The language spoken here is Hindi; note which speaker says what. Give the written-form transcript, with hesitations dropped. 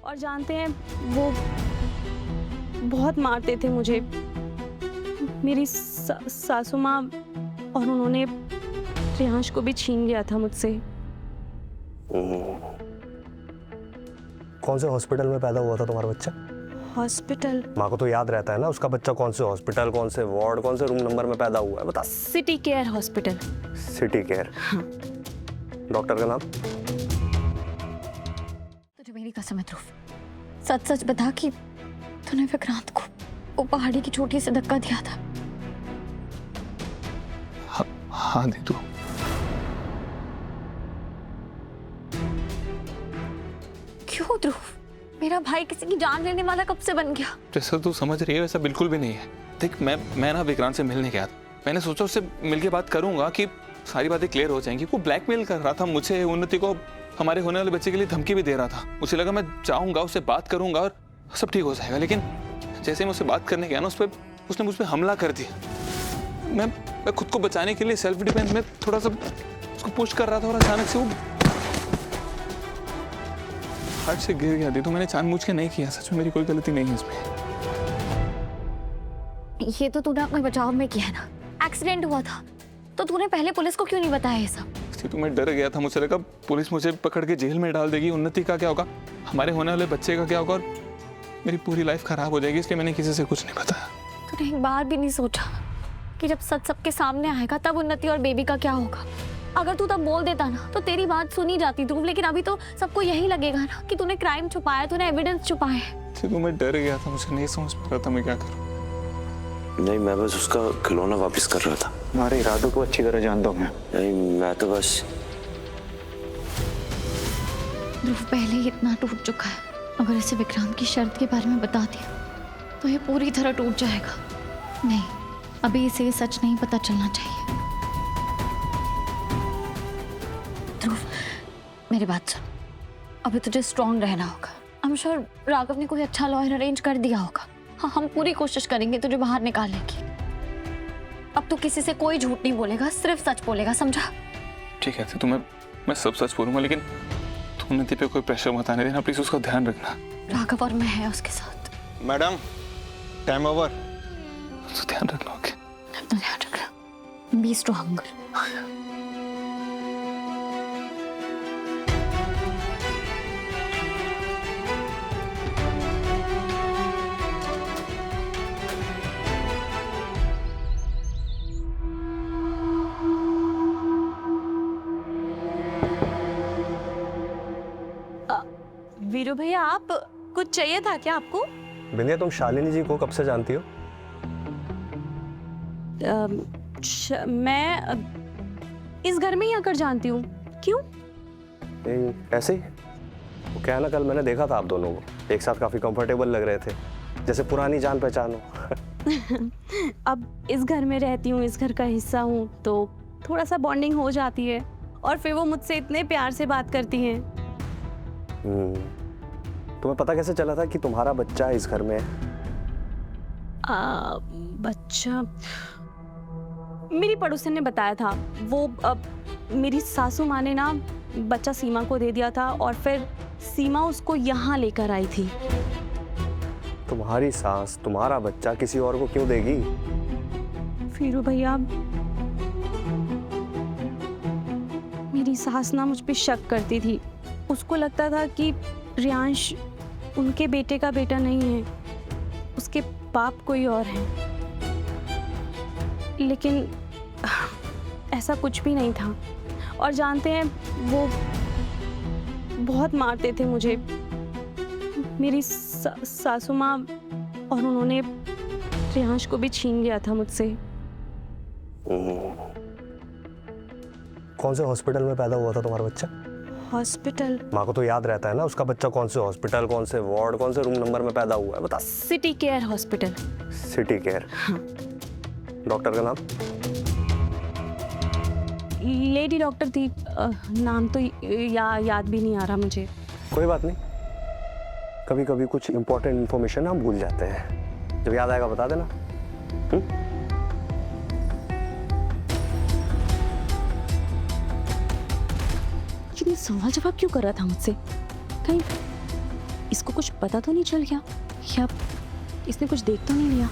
Speaker 1: और जानते हैं वो बहुत मारते थे मुझे, मेरी सासू माँ, और उन्होंने रियांश को भी छीन लिया था मुझसे।
Speaker 2: कौन से हॉस्पिटल में पैदा हुआ था तुम्हारा बच्चा?
Speaker 1: हॉस्पिटल?
Speaker 2: माँ को तो याद रहता है ना उसका बच्चा कौन से हॉस्पिटल, कौन से वार्ड, कौन से रूम नंबर में पैदा हुआ है, बता।
Speaker 1: City care hospital.
Speaker 2: City care?
Speaker 1: हाँ।
Speaker 2: डॉक्टर का नाम?
Speaker 3: तुझे मेरी कसम है ध्रुव, सच सच बता कि तूने विक्रांत को वो पहाड़ी की चोटी से धक्का दिया था।
Speaker 4: हाँ दीदू।
Speaker 3: क्यों ध्रुव, मेरा भाई किसी की जान लेने वाला कब से बन गया?
Speaker 4: जैसा तू समझ रही है वैसा बिल्कुल भी नहीं है। देख मैं ना विक्रांत से मिलने गया था। मैंने सोचा उससे मिलके बात करूंगा कि सारी बातें क्लियर हो जाएंगी। वो ब्लैकमेल कर रहा था मुझे, उन्नति को, हमारे होने वाले बच्चे के लिए धमकी भी दे रहा था। मुझे लगा मैं जाऊंगा, उससे बात करूंगा और सब ठीक हो जाएगा। लेकिन जैसे मैं उससे बात करने गया ना, उसने मुझ पर हमला कर दिया। मैं खुद को बचाने के लिए सेल्फ डिफेंस में थोड़ा सा उसको पुश कर रहा था और अचानक से वो हाथ से गिर गया। दी तो मैंने जानबूझ के नहीं किया, सच में मेरी कोई गलती नहीं है इसमें।
Speaker 3: ये तो तूने अपने बचाव में किया ना, एक्सीडेंट हुआ था तो तूने पहले पुलिस को क्यों नहीं बताया ये सब?
Speaker 4: तो मैं डर गया था, मुझे लगा पुलिस मुझे पकड़ के जेल में डाल देगी, उन्नति का क्या होगा, हमारे होने वाले बच्चे का क्या होगा, और मेरी पूरी लाइफ खराब हो जाएगी। इसलिए मैंने किसी से कुछ नहीं बताया।
Speaker 3: तूने एक बार भी नहीं सोचा कि जब सच सबके सामने आएगा तब उन्नति और बेबी का क्या होगा? अगर तू तब बोल देता ना तो तेरी बात सुनी जाती ध्रुव, लेकिन अभी तो सबको यही लगेगा ना कि तूने क्राइम छुपाया, तूने एविडेंस छुपाए।
Speaker 4: तो मैं डर गया था, मुझे नहीं समझ पा रहा था मैं क्या करूं।
Speaker 5: नहीं, मैं बस उसका खिलौना वापस कर रहा था।
Speaker 6: तुम्हारे इरादों को अच्छी तरह जानता हूँ मैं।
Speaker 5: नहीं, मैं तो बस।
Speaker 3: ध्रुव पहले ही इतना टूट चुका है, अगर इसे विक्रांत की शर्त के बारे में बता दिया तो ये पूरी तरह टूट जाएगा। नहीं, अभी इसे ये सच नहीं पता चलना चाहिए। ध्रुव मेरी बात सुन, अभी तुझे स्ट्रांग रहना होगा। आई एम श्योर राघव ने कोई अच्छा लॉयर अरेंज कर दिया होगा। हाँ, हम पूरी कोशिश करेंगे तुझे बाहर निकालने की। अब तू किसी से कोई झूठ नहीं बोलेगा, सिर्फ सच बोलेगा, समझा?
Speaker 4: ठीक है, तो मैं सब सच बोलूंगा, लेकिन तुम उन्नति पे कोई प्रेशर मत आने देना प्लीज, उसका ध्यान रखना।
Speaker 3: राघव और मैं है उसके साथ।
Speaker 6: Madam, time over.
Speaker 4: तो ध्यान रखना। ओके,
Speaker 3: अपना ध्यान रखना, बी स्ट्रांग।
Speaker 1: वीरू भैया, आप कुछ चाहिए था क्या आपको?
Speaker 2: बिंदिया, तुम शालिनी जी को कब से जानती हो?
Speaker 1: मैं इस घर में ही आकर जानती हूँ। क्यों?
Speaker 2: ऐसे ही। वो क्या है ना, कल मैंने देखा था आप दोनों को एक साथ, काफी कंफर्टेबल लग रहे थे, जैसे पुरानी जान पहचान हो।
Speaker 1: अब इस घर में रहती हूँ, इस घर का हिस्सा हूँ, तो थोड़ा सा बॉन्डिंग हो जाती है। और फिर वो मुझसे इतने प्यार से बात करती हैं।
Speaker 2: तुम्हें पता कैसे चला था कि तुम्हारा बच्चा इस घर में है?
Speaker 1: बच्चा मेरी पड़ोसन ने बताया था। वो मेरी सासू माँ ने ना बच्चा सीमा को दे दिया था, और फिर सीमा उसको यहाँ लेकर आई थी।
Speaker 2: तुम्हारी सास तुम्हारा बच्चा किसी और को क्यों देगी?
Speaker 1: वीरू भैया, मेरी सास ना मुझ पे शक करती थी। उसको लगता था कि रियांश उनके बेटे का बेटा नहीं है, उसके बाप कोई और है। लेकिन ऐसा कुछ भी नहीं था। और जानते हैं वो बहुत मारते थे मुझे, मेरी सासू माँ, और उन्होंने रियांश को भी छीन लिया था मुझसे।
Speaker 2: कौन से हॉस्पिटल में पैदा हुआ था तुम्हारा बच्चा?
Speaker 1: हॉस्पिटल?
Speaker 2: माँ को तो याद रहता है ना उसका बच्चा कौन से हॉस्पिटल, कौन से वार्ड, कौन से रूम नंबर में पैदा हुआ है, बता।
Speaker 1: City care hospital.
Speaker 2: City care?
Speaker 1: हाँ।
Speaker 2: डॉक्टर का नाम?
Speaker 1: लेडी डॉक्टर थी, नाम तो याद भी नहीं आ रहा मुझे।
Speaker 2: कोई बात नहीं, कभी कभी कुछ इंपॉर्टेंट इन्फॉर्मेशन हम भूल जाते हैं, जब याद आएगा बता देना।
Speaker 1: सवाल जवाब क्यों कर रहा था मुझसे? कहीं इसको कुछ पता तो नहीं चल गया या इसने कुछ देख तो नहीं लिया?